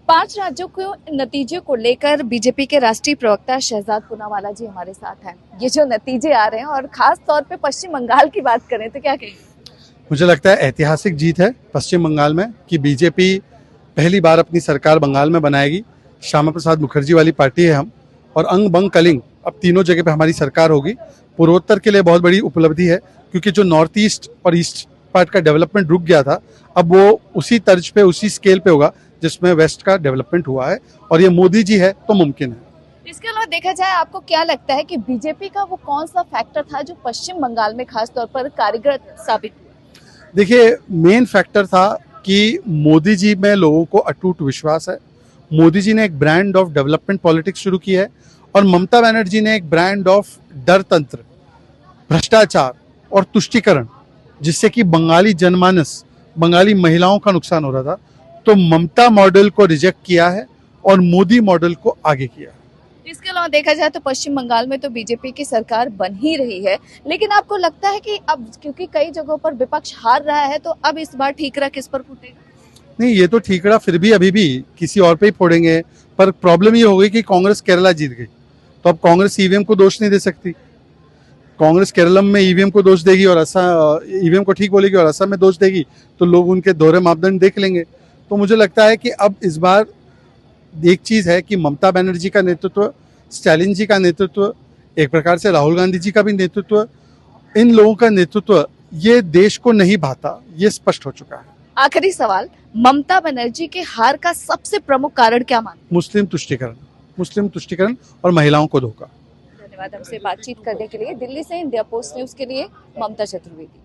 5 राज्यों के नतीजे को लेकर बीजेपी के राष्ट्रीय प्रवक्ता शहजाद पूनावाला जी हमारे साथ हैं। ये जो नतीजे आ रहे हैं और खास तौर पे पश्चिम बंगाल की बात करें तो क्या कहेंगे? मुझे लगता है ऐतिहासिक जीत है पश्चिम बंगाल में कि बीजेपी पहली बार अपनी सरकार बंगाल में बनाएगी। श्यामा प्रसाद मुखर्जी वाली पार्टी है हम, और अंग बंग कलिंग अब तीनों जगह पे हमारी सरकार होगी। पूर्वोत्तर के लिए बहुत बड़ी उपलब्धि है, क्योंकि जो नॉर्थ ईस्ट और ईस्ट पार्ट का डेवलपमेंट रुक गया था, अब वो उसी तर्ज पे उसी स्केल पे होगा जिसमें वेस्ट का डेवलपमेंट हुआ है, और ये मोदी जी है तो मुमकिन है। इसके अलावा देखा जाए, आपको क्या लगता है कि बीजेपी का वो कौन सा फैक्टर था जो पश्चिम बंगाल में खास तौर पर कारगर साबित हुआ? देखिए, मेन फैक्टर था कि मोदी जी में लोगों को अटूट विश्वास है। मोदी जी ने एक ब्रांड ऑफ डेवलपमेंट पॉलिटिक्स शुरू की है, और ममता बनर्जी ने एक ब्रांड ऑफ डर तंत्र, भ्रष्टाचार और तुष्टीकरण, जिससे कि बंगाली जनमानस, बंगाली महिलाओं का नुकसान हो रहा था। तो ममता मॉडल को रिजेक्ट किया है और मोदी मॉडल को आगे किया है। इसके अलावा देखा जाए तो पश्चिम बंगाल में तो बीजेपी की सरकार बन ही रही है, लेकिन आपको लगता है कि अब क्योंकि कई जगहों पर विपक्ष हार रहा है, तो अब इस बार ठीकरा किस पर फूटेगा? नहीं, ये तो ठीकरा फिर भी अभी भी किसी और पे ही फोड़ेंगे। पर प्रॉब्लम ये हो गई कि कांग्रेस केरला जीत गई, तो अब कांग्रेस ईवीएम को दोष नहीं दे सकती। कांग्रेस केरलम में ईवीएम को दोष देगी और ईवीएम को ठीक बोलेगी, और असम में दोष देगी, तो लोग उनके दोहरे मापदंड देख लेंगे। तो मुझे लगता है कि अब इस बार एक चीज है कि ममता बनर्जी का नेतृत्व, स्टालिन जी का नेतृत्व, एक प्रकार से राहुल गांधी जी का भी नेतृत्व, इन लोगों का नेतृत्व ये देश को नहीं भाता, ये स्पष्ट हो चुका है। आखिरी सवाल, ममता बनर्जी के हार का सबसे प्रमुख कारण क्या मानते मुस्लिम तुष्टीकरण और महिलाओं को धोखा। हैं? धन्यवाद हमसे बातचीत करने के लिए। दिल्ली से इंडिया पोस्ट न्यूज के लिए ममता चतुर्वेदी।